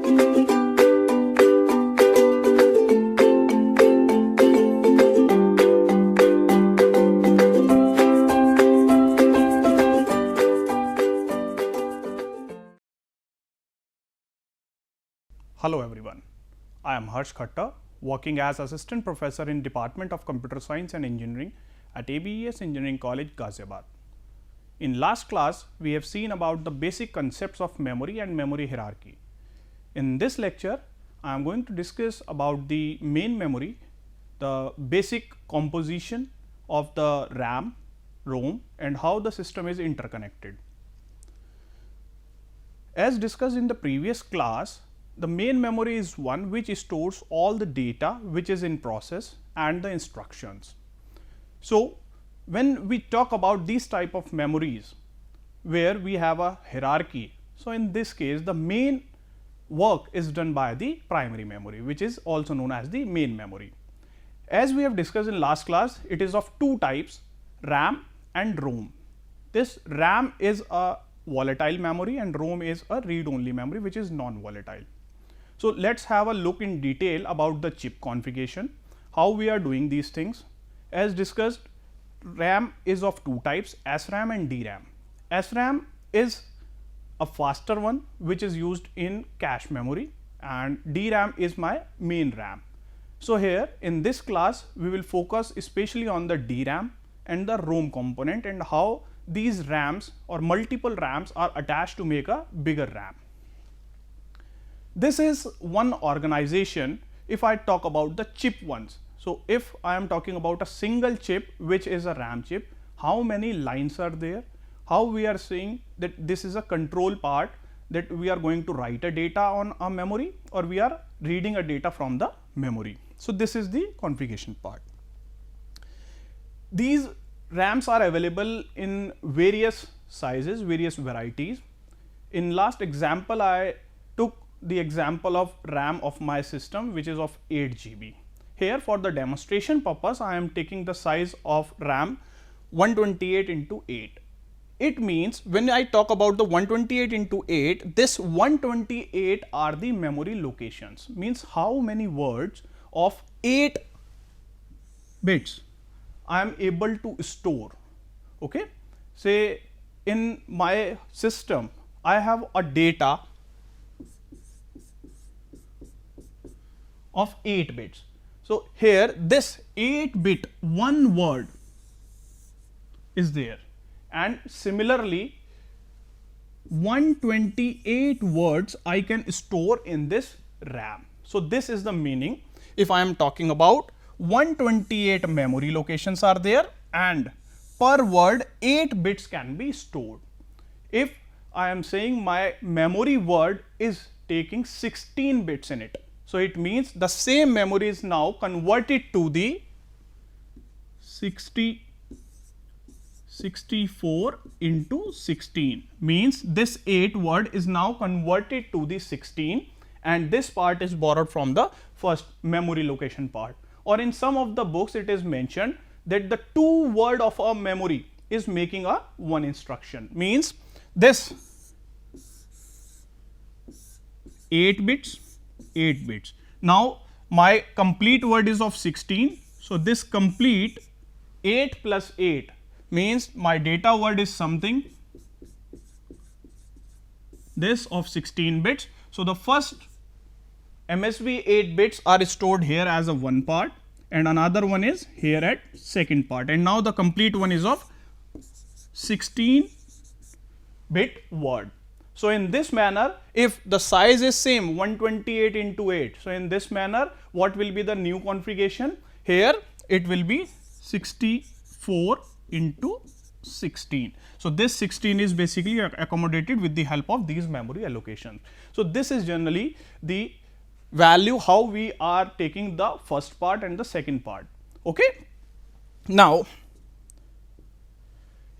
Hello everyone, I am Harsh Khatta, working as Assistant Professor in Department of Computer Science and Engineering at ABES Engineering College, Ghaziabad. In last class, we have seen about the basic concepts of memory and memory hierarchy. In this lecture, I am going to discuss about the main memory, the basic composition of the RAM, ROM and how the system is interconnected. As discussed in the previous class, the main memory is one which stores all the data which is in process and the instructions. So, when we talk about these type of memories where we have a hierarchy, so in this case the main work is done by the primary memory, which is also known as the main memory. As we have discussed in last class, it is of two types, RAM and ROM. This RAM is a volatile memory and ROM is a read only memory which is non-volatile. So, let us have a look in detail about the chip configuration, how we are doing these things. As discussed, RAM is of two types, SRAM and DRAM. SRAM is a faster one which is used in cache memory and DRAM is my main RAM. So, here in this class we will focus especially on the DRAM and the ROM component and how these RAMs or multiple RAMs are attached to make a bigger RAM. This is one organization if I talk about the chip ones. So, if I am talking about a single chip which is a RAM chip, how many lines are there, how we are saying that this is a control part, that we are going to write a data on a memory or we are reading a data from the memory. So, this is the configuration part. These RAMs are available in various sizes, various varieties. In last example, I took the example of RAM of my system which is of 8 GB. Here for the demonstration purpose, I am taking the size of RAM 128 into 8. It means when I talk about the 128 into 8, this 128 are the memory locations, means how many words of 8 bits I am able to store. Okay? Say in my system, I have a data of 8 bits. So, here this 8 bit one word is there and similarly 128 words I can store in this RAM. So, this is the meaning if I am talking about 128 memory locations are there and per word 8 bits can be stored. If I am saying my memory word is taking 16 bits in it. So, it means the same memory is now converted to the 64 into 16, means this 8 word is now converted to the 16 and this part is borrowed from the first memory location part. Or in some of the books it is mentioned that the 2 word of a memory is making a one instruction, means this 8 bits. Now, my complete word is of 16. So, this complete 8 plus 8 means my data word is something this of 16 bits. So, the first MSB 8 bits are stored here as a one part and another one is here at second part and now the complete one is of 16 bit word. So, in this manner, if the size is same 128 into 8, so in this manner what will be the new configuration? Here it will be 64 into 16. So, this 16 is basically accommodated with the help of these memory allocations. So, this is generally the value how we are taking the first part and the second part. Okay? Now,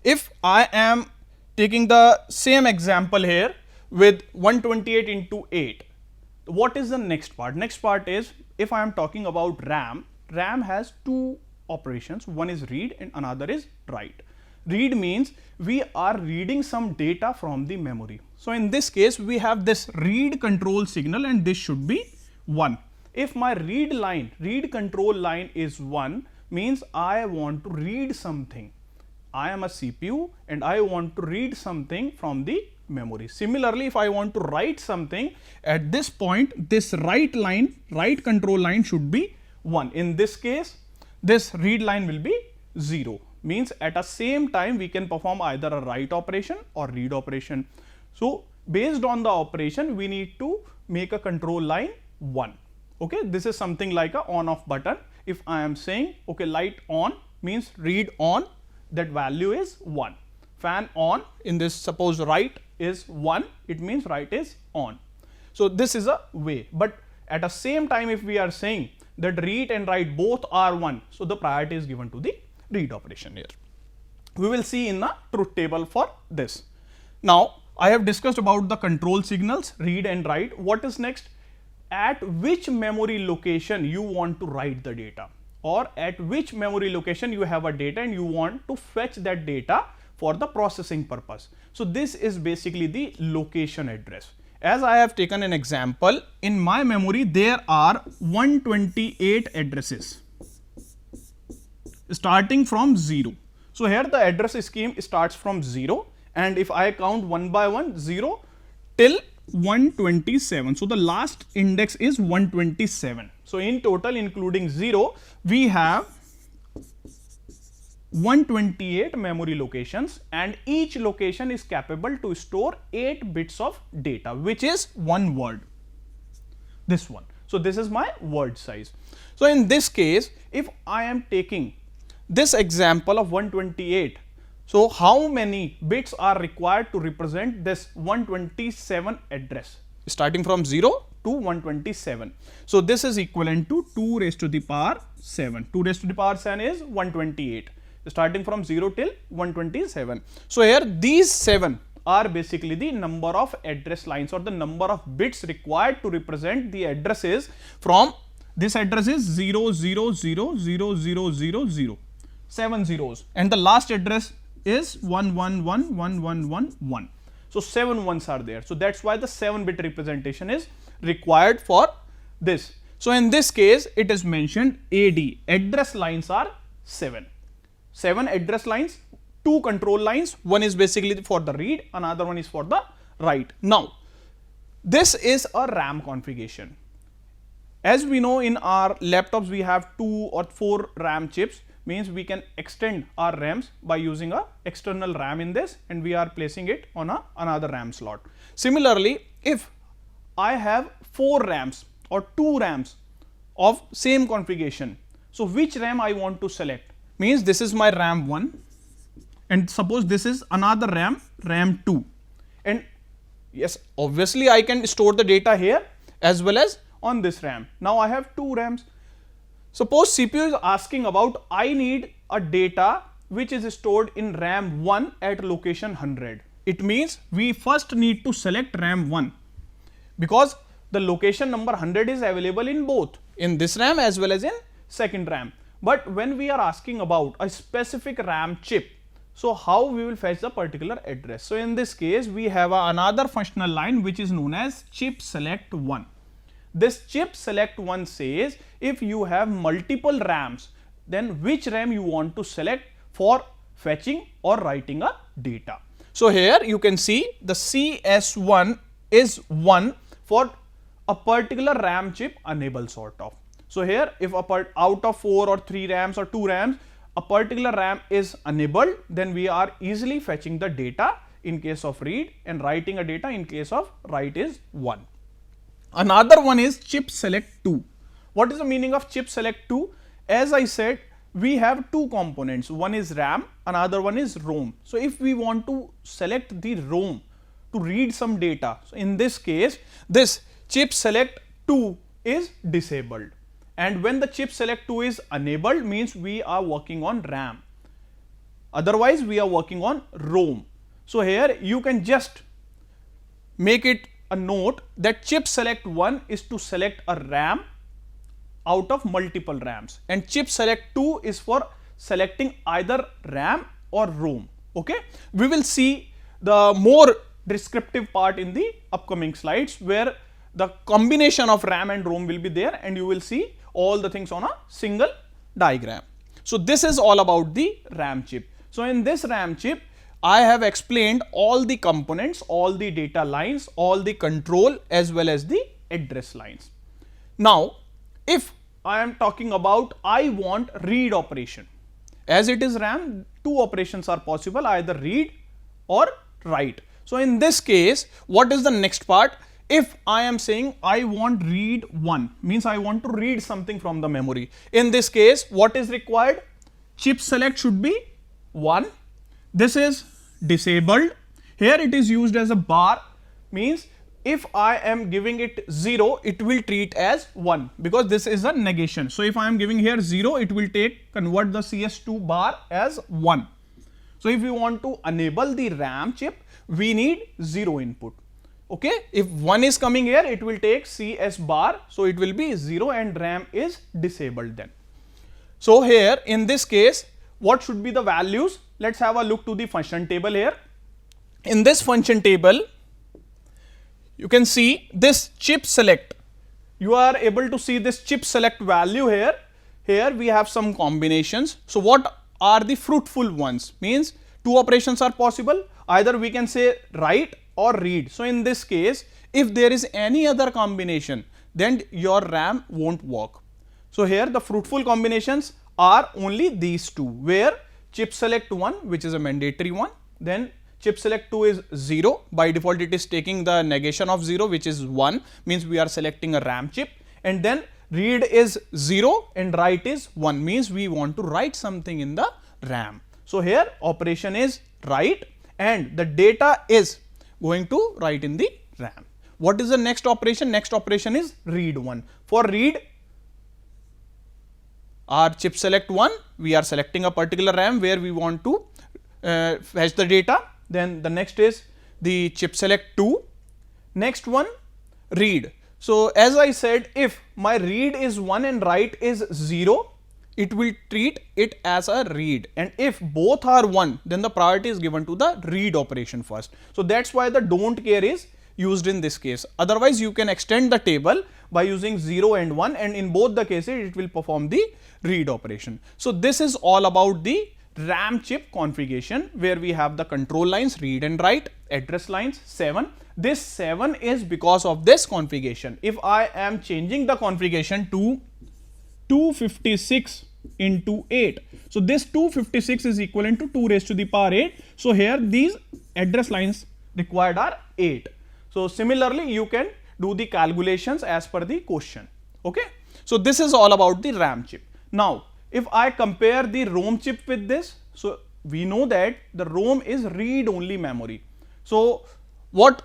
if I am taking the same example here with 128 into 8, what is the next part? Next part is if I am talking about RAM, RAM has two operations, one is read and another is write. Read means we are reading some data from the memory. So in this case, we have this read control signal and this should be 1. If my read control line is 1, means I want to read something. I am a CPU and I want to read something from the memory. Similarly, if I want to write something, at this point, this write control line should be 1. In this case, this read line will be 0. Means at the same time we can perform either a write operation or read operation. So based on the operation, we need to make a control line 1. Okay, this is something like a on off button. If I am saying okay, light on means read on, that value is 1. Fan on, in this suppose write is 1, it means write is on. So this is a way, but at the same time if we are saying that read and write both are 1, so the priority is given to the read operation here. We will see in the truth table for this. Now I have discussed about the control signals, read and write. What is next? At which memory location you want to write the data, or at which memory location you have a data and you want to fetch that data for the processing purpose. So this is basically the location address. As I have taken an example, in my memory there are 128 addresses starting from 0. So here the address scheme starts from 0, and if I count one by one, 0 till 127. So the last index is 127. So in total, including 0, we have 128 memory locations, and each location is capable to store 8 bits of data, which is 1 word. This one. So this is my word size. So in this case, if I am taking this example of 128, so how many bits are required to represent this 127 address, starting from 0 to 127. So this is equivalent to 2 raised to the power 7. 2 raised to the power 7 is 128, starting from 0 till 127. So here these 7 are basically the number of address lines or the number of bits required to represent the addresses from this address is 0 0 0 0 0 0 0, 7 zeros, and the last address is 1 1 1 1 1 1 1. So 7 ones are there. So that's why the 7-bit representation is required for this. So in this case, it is mentioned AD, address lines are 7. 7 address lines, 2 control lines, one is basically for the read, another one is for the write. Now this is a RAM configuration. As we know, in our laptops we have 2 or 4 RAM chips, means we can extend our RAMs by using a external RAM in this, and we are placing it on another RAM slot. Similarly, if I have 4 RAMs or 2 RAMs of same configuration, so which RAM I want to select? Means this is my RAM 1, and suppose this is another RAM 2, and yes, obviously I can store the data here as well as on this RAM. Now I have 2 RAMs. Suppose CPU is asking about I need a data which is stored in RAM 1 at location 100. It means we first need to select RAM 1, because the location number 100 is available in both, in this RAM as well as in second RAM. But when we are asking about a specific RAM chip, so how we will fetch the particular address? So in this case, we have another functional line which is known as chip select 1. This chip select 1 says if you have multiple RAMs, then which RAM you want to select for fetching or writing a data. So here you can see the CS1 is 1 for a particular RAM chip enable sort of. So here if out of 4 or 3 RAMs or 2 RAMs, a particular RAM is enabled, then we are easily fetching the data in case of read, and writing a data in case of write is 1. Another one is chip select 2. What is the meaning of chip select 2? As I said, we have 2 components. One is RAM, another one is ROM. So if we want to select the ROM to read some data, so in this case, this chip select 2 is disabled. And when the chip select 2 is enabled, means we are working on RAM. Otherwise, we are working on ROM. So here you can just make it a note that chip select 1 is to select a RAM out of multiple RAMs, and chip select 2 is for selecting either RAM or ROM. Okay, we will see the more descriptive part in the upcoming slides, where the combination of RAM and ROM will be there, and you will see all the things on a single diagram. So this is all about the RAM chip. So in this RAM chip, I have explained all the components, all the data lines, all the control as well as the address lines. Now, if I am talking about I want read operation, as it is RAM, two operations are possible, either read or write. So in this case, what is the next part? If I am saying I want read 1, means I want to read something from the memory. In this case, what is required? Chip select should be 1. This is disabled. Here it is used as a bar, means if I am giving it 0, it will treat as 1, because this is a negation. So if I am giving here 0, it will convert the CS2 bar as 1. So if we want to enable the RAM chip, we need 0 input. Okay, if 1 is coming here, it will take CS bar, so it will be 0 and RAM is disabled then. So here in this case, what should be the values? Let's have a look to the function table here. In this function table, you can see this chip select. You are able to see this chip select value here. Here we have some combinations. So what are the fruitful ones? Means two operations are possible. Either we can say write or read. So in this case, if there is any other combination, then your RAM won't work. So here the fruitful combinations are only these two, where chip select 1, which is a mandatory one, then chip select 2 is 0, by default it is taking the negation of 0, which is 1, means we are selecting a RAM chip, and then read is 0 and write is 1, means we want to write something in the RAM. So here operation is write and the data is going to write in the RAM. What is the next operation? Next operation is read 1. For read, our chip select 1, we are selecting a particular RAM where we want to fetch the data. Then the next is the chip select 2. Next one, read. So as I said, if my read is 1 and write is 0, it will treat it as a read, and if both are 1, then the priority is given to the read operation first. So that's why the don't care is used in this case. Otherwise you can extend the table by using 0 and 1, and in both the cases it will perform the read operation. So this is all about the RAM chip configuration, where we have the control lines read and write, address lines 7. This 7 is because of this configuration. If I am changing the configuration to 256 into 8, so this 256 is equivalent to 2 raised to the power 8. So here these address lines required are 8. So similarly you can do the calculations as per the question. Okay, so this is all about the RAM chip. Now if I compare the ROM chip with this, so we know that the ROM is read only memory. So what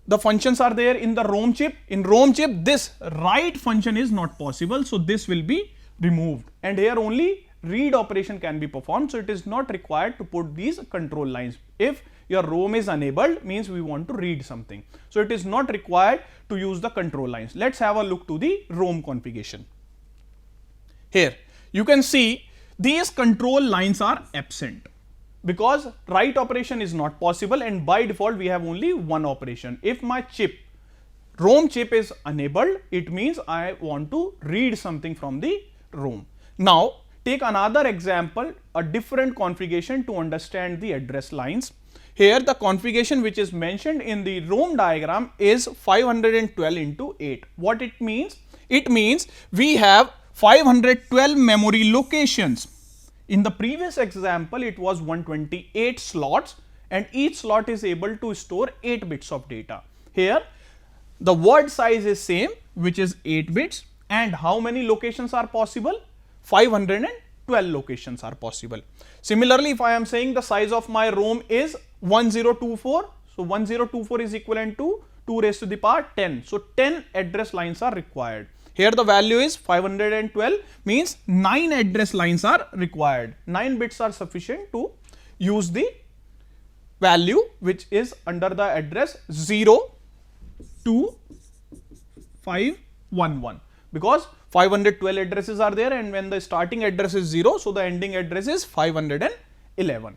the functions are there in the ROM chip? In ROM chip, this write function is not possible, so this will be removed, and here only read operation can be performed. So it is not required to put these control lines. If your ROM is enabled, means we want to read something, so it is not required to use the control lines. Let's have a look to the ROM configuration. Here you can see these control lines are absent because write operation is not possible, and by default we have only one operation. If my chip, ROM chip, is enabled, it means I want to read something from the ROM. Now take another example, a different configuration to understand the address lines. Here the configuration which is mentioned in the ROM diagram is 512 into 8. What it means? It means we have 512 memory locations. In the previous example, it was 128 slots, and each slot is able to store 8 bits of data. Here the word size is same, which is 8 bits, and how many locations are possible? 512 locations are possible. Similarly, if I am saying the size of my ROM is 1024, so 1024 is equivalent to 2 raised to the power 10. So 10 address lines are required. Here the value is 512, means 9 address lines are required. 9 bits are sufficient to use the value which is under the address 0 to 511, because 512 addresses are there, and when the starting address is 0, so the ending address is 511.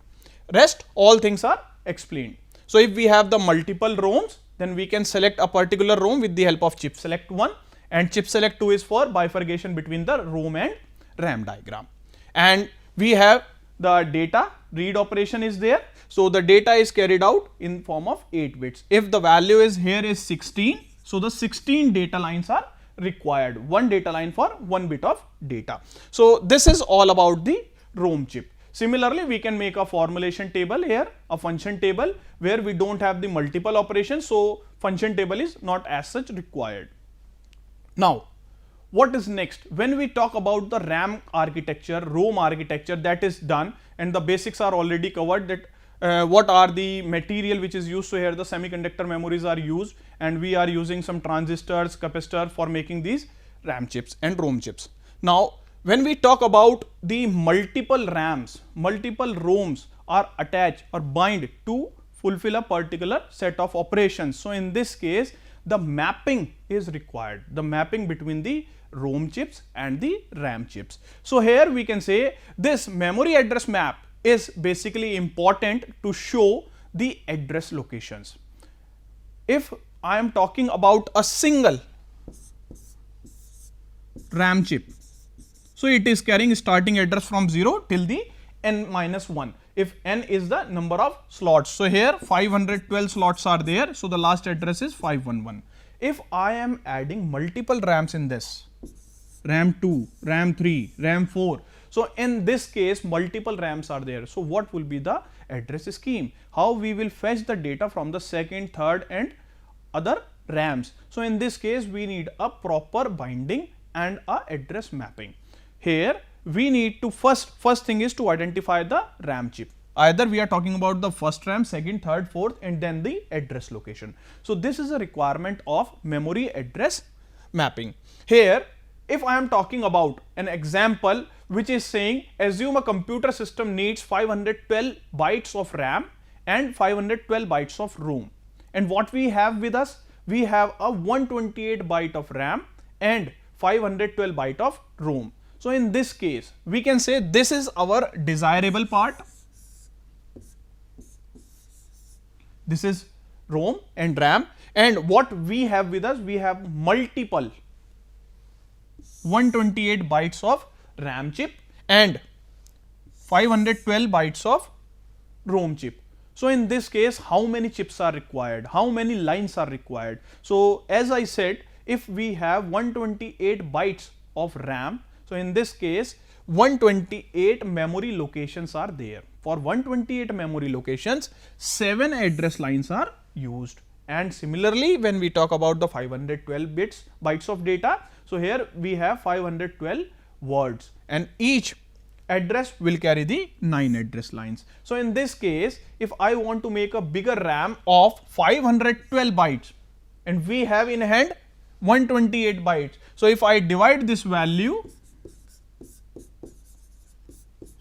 Rest all things are explained. So if we have the multiple ROMs, then we can select a particular ROM with the help of chip select 1, and chip select 2 is for bifurcation between the ROM and RAM diagram. And we have the data read operation is there. So the data is carried out in form of 8 bits. If the value is here is 16, so the 16 data lines are required, one data line for 1 bit of data. So this is all about the ROM chip. Similarly, we can make a formulation table here, a function table where we don't have the multiple operations, so function table is not as such required. Now, what is next? When we talk about the RAM architecture, ROM architecture, that is done, and the basics are already covered, that what are the material which is used. So here the semiconductor memories are used, and we are using some transistors, capacitor for making these RAM chips and ROM chips. Now, when we talk about the multiple RAMs, multiple ROMs are attached or bind to fulfill a particular set of operations. So in this case, the mapping is required, the mapping between the ROM chips and the RAM chips. So here we can say this memory address map is basically important to show the address locations. If I am talking about a single RAM chip, so it is carrying starting address from 0 till the n minus 1, if n is the number of slots. So here 512 slots are there, so the last address is 511. If I am adding multiple RAMs in this, RAM 2, RAM 3, RAM 4, so in this case multiple RAMs are there. So what will be the address scheme? How we will fetch the data from the second, third and other RAMs? So in this case we need a proper binding and a address mapping. Here we need to first thing is to identify the RAM chip. Either we are talking about the first RAM, second, third, fourth, and then the address location. So this is a requirement of memory address mapping. Here, if I am talking about an example which is saying, assume a computer system needs 512 bytes of RAM and 512 bytes of ROM. And what we have with us? We have a 128 byte of RAM and 512 byte of ROM. So in this case, we can say this is our desirable part. This is ROM and RAM, and what we have with us, we have multiple 128 bytes of RAM chip and 512 bytes of ROM chip. So in this case, how many chips are required? How many lines are required? So as I said, if we have 128 bytes of RAM, so in this case 128 memory locations are there. For 128 memory locations, 7 address lines are used. And similarly, when we talk about the 512 bytes of data, so here we have 512 words, and each address will carry the 9 address lines. So in this case, if I want to make a bigger RAM of 512 bytes and we have in hand 128 bytes, so if I divide this value,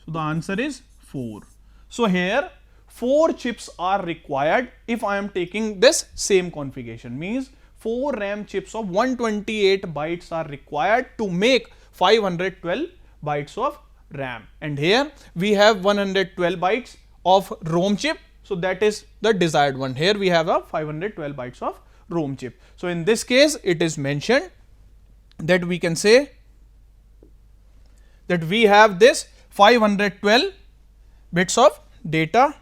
so the answer is 4. So here 4 chips are required if I am taking this same configuration, means 4 RAM chips of 128 bytes are required to make 512 bytes of RAM. And here we have 112 bytes of ROM chip, so that is the desired one. Here we have a 512 bytes of ROM chip. So in this case, it is mentioned that we can say that we have this 512 bits of data.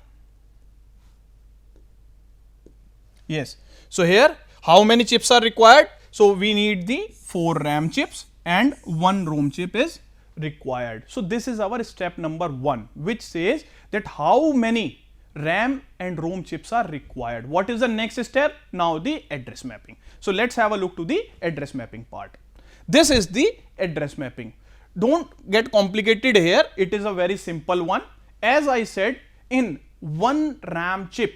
Yes. So here how many chips are required? So we need the 4 RAM chips and 1 ROM chip is required. So this is our step number 1, which says that how many RAM and ROM chips are required. What is the next step? Now the address mapping. So let's have a look to the address mapping part. This is the address mapping. Don't get complicated here. It is a very simple one. As I said, in one RAM chip,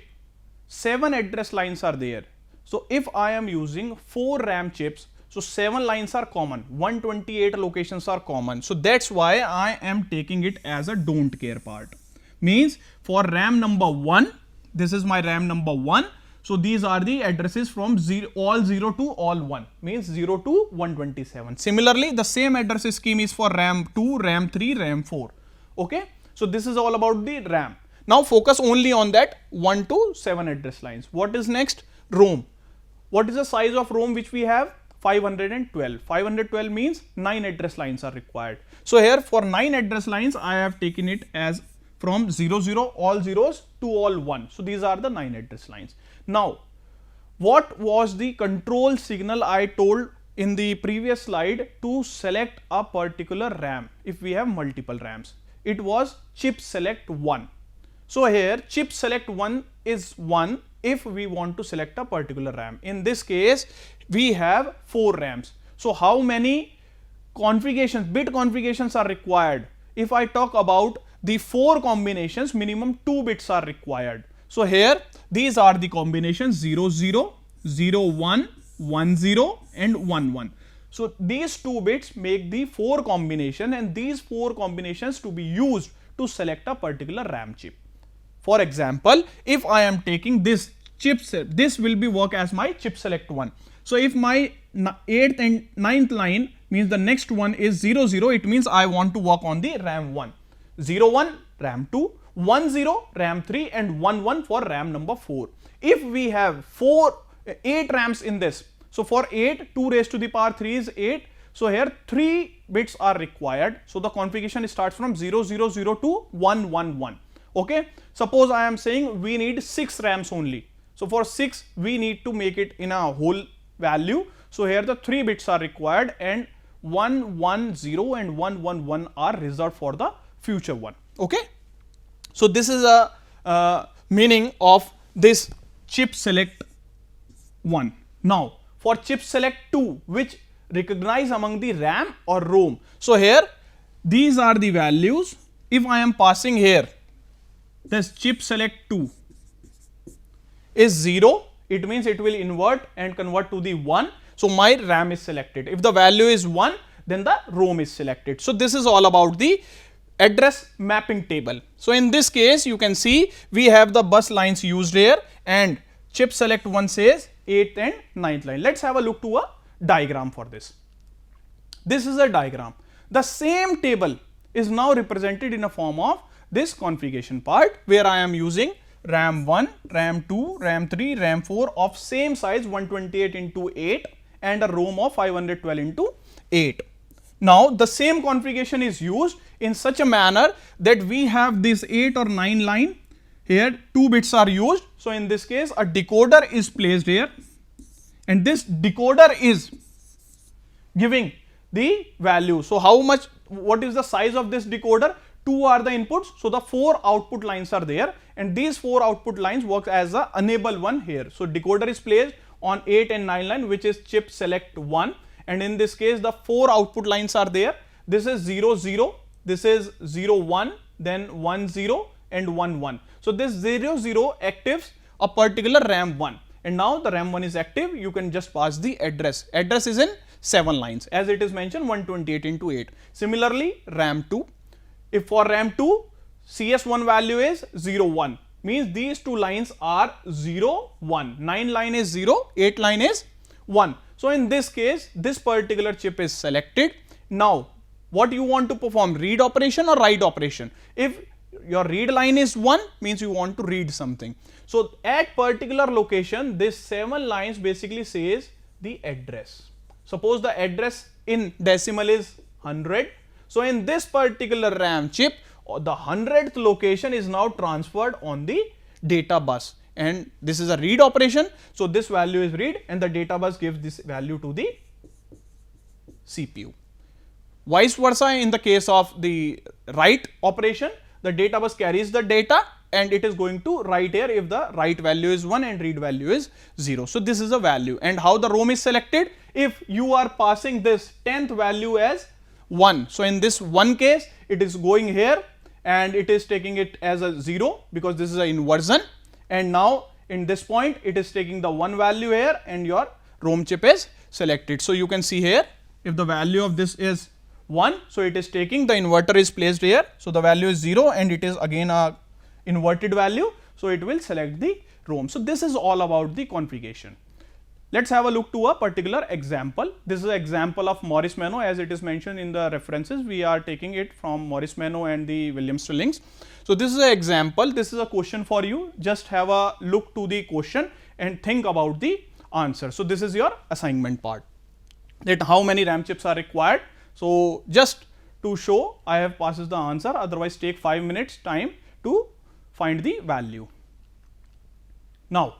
7 address lines are there. So if I am using 4 RAM chips, so 7 lines are common, 128 locations are common. So that's why I am taking it as a don't care part. Means for RAM number 1, this is my RAM number 1. So these are the addresses from all 0 to all 1, means 0 to 127. Similarly, the same address scheme is for RAM 2, RAM 3, RAM 4. Okay. So this is all about the RAM. Now focus only on that 1 to 7 address lines. What is next? ROM. What is the size of ROM which we have? 512. 512 means 9 address lines are required. So here for 9 address lines I have taken it as from 00 all zeros to all 1. So these are the 9 address lines. Now what was the control signal I told in the previous slide to select a particular RAM if we have multiple RAMs? It was chip select 1. So here chip select 1 is 1 if we want to select a particular RAM. In this case we have 4 RAMs. So how many configurations, bit configurations are required? If I talk about the 4 combinations, minimum 2 bits are required. So here these are the combinations 00, 01, 10 and 11. So these 2 bits make the 4 combination, and these 4 combinations to be used to select a particular RAM chip. For example, if I am taking this chip set, this will be work as my chip select 1. So if my 8th and 9th line means the next one is 00, it means I want to work on the RAM 1. 01 RAM 2, 10 RAM 3 and 11 for RAM number 4. If we have 8 RAMs in this, so for 8, 2 raised to the power 3 is 8. So here 3 bits are required. So the configuration starts from 0000 to 111. Okay. Suppose I am saying we need 6 RAMs only. So for 6 we need to make it in a whole value. So here the 3 bits are required, and 110 and 111 are reserved for the future one. Okay. So this is a meaning of this chip select 1. Now for chip select 2, which recognize among the RAM or ROM. So here these are the values. If I am passing here this chip select 2 is 0, it means it will invert and convert to the 1. So my RAM is selected. If the value is 1, then the ROM is selected. So this is all about the address mapping table. So in this case you can see we have the bus lines used here, and chip select 1 says 8th and 9th line. Let's have a look to a diagram for this. This is a diagram. The same table is now represented in a form of this configuration part, where I am using RAM 1, RAM 2, RAM 3, RAM 4 of same size 128 into 8 and a ROM of 512 into 8. Now the same configuration is used in such a manner that we have this 8 or 9 line. Here 2 bits are used. So in this case a decoder is placed here, and this decoder is giving the value. So how much, what is the size of this decoder? 2 are the inputs, so the 4 output lines are there, and these 4 output lines work as a enable one here. So decoder is placed on 8 and 9 line, which is chip select 1, and in this case the 4 output lines are there. This is 00, this is 01, then 10 and 11. So this 00 actives a particular RAM 1, and now the RAM 1 is active. You can just pass the address. Address is in 7 lines, as it is mentioned 128 into 8. Similarly RAM 2, if for RAM 2 CS1 value is 01, means these 2 lines are 0, 1. 9 line is 0, 8 line is 1. So in this case this particular chip is selected. Now what you want to perform, read operation or write operation? If your read line is 1, means you want to read something. So at particular location this 7 lines basically says the address. Suppose the address in decimal is 100. So in this particular RAM chip, the 100th location is now transferred on the data bus, and this is a read operation. So this value is read, and the data bus gives this value to the CPU. Vice versa, in the case of the write operation, the data bus carries the data and it is going to write here if the write value is 1 and read value is 0. So this is a value. And how the ROM is selected? If you are passing this 10th value as 1. So in this one case it is going here and it is taking it as a 0 because this is an inversion, and now in this point it is taking the 1 value here and your ROM chip is selected. So you can see here, if the value of this is 1, so it is taking, the inverter is placed here, so the value is 0 and it is again a inverted value, so it will select the ROM. So this is all about the configuration. Let's have a look to a particular example. This is an example of Morris Minnow, as it is mentioned in the references. We are taking it from Morris Minnow and the Williams-Stillings. So this is an example. This is a question for you. Just have a look to the question and think about the answer. So this is your assignment part, that how many RAM chips are required. So just to show, I have passes the answer, otherwise take 5 minutes time to find the value. Now,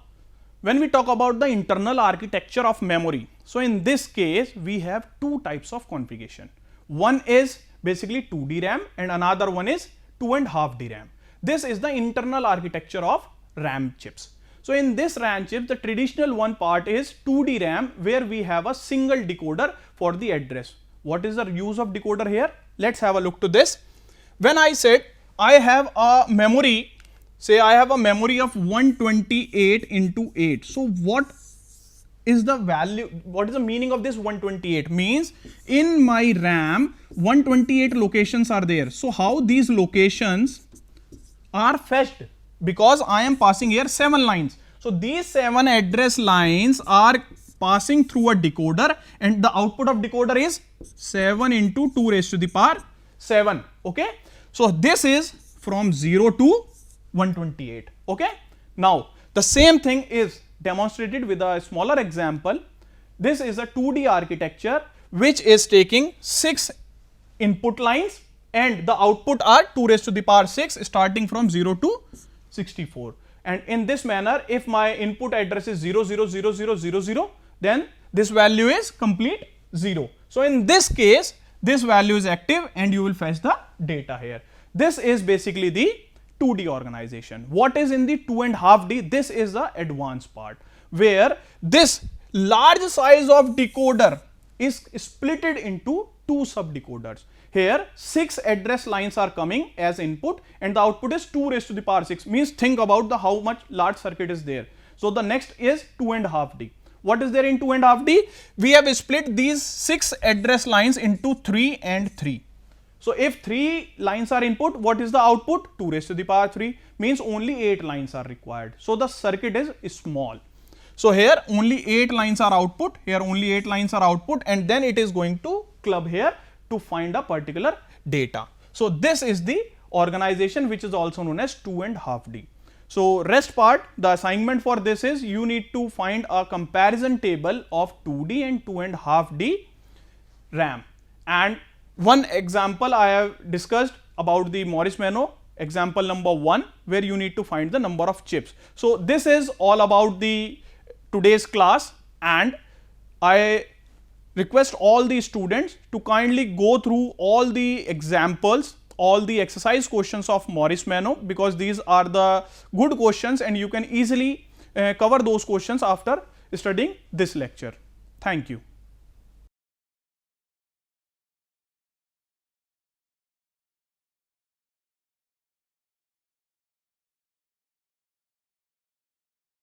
when we talk about the internal architecture of memory, so in this case we have two types of configuration. One is basically 2D RAM and another one is 2.5D RAM. This is the internal architecture of RAM chips. So in this RAM chip, the traditional one part is 2D RAM, where we have a single decoder for the address. What is the use of decoder here? Let's have a look to this. When I said I have a memory, say I have a memory of 128 into 8. So what is the value, what is the meaning of this 128? Means in my RAM 128 locations are there. So how these locations are fetched? Because I am passing here 7 lines. So these 7 address lines are passing through a decoder, and the output of decoder is 7 into 2 raised to the power 7. Okay. So this is from 0 to 128. Okay. Now the same thing is demonstrated with a smaller example. This is a 2D architecture which is taking 6 input lines, and the output are 2 raised to the power 6 starting from 0 to 64. And in this manner, if my input address is 000000, then this value is complete 0. So in this case, this value is active and you will fetch the data here. This is basically the 2D organization. What is in the 2.5D? This is the advanced part, where this large size of decoder is splitted into 2 sub decoders. Here 6 address lines are coming as input and the output is 2 raised to the power 6, means think about the how much large circuit is there. So the next is 2.5D. What is there in 2.5D? We have split these 6 address lines into 3 and 3. So if 3 lines are input, what is the output? 2 raised to the power 3, means only 8 lines are required. So the circuit is small. So here only 8 lines are output, here only 8 lines are output, and then it is going to club here to find a particular data. So this is the organization which is also known as 2.5D. So rest part, the assignment for this is you need to find a comparison table of 2D and 2.5D RAM. And one example I have discussed about the Morris Minnow, example number 1, where you need to find the number of chips. So this is all about the today's class, and I request all the students to kindly go through all the examples, all the exercise questions of Morris Minnow, because these are the good questions and you can easily cover those questions after studying this lecture. Thank you.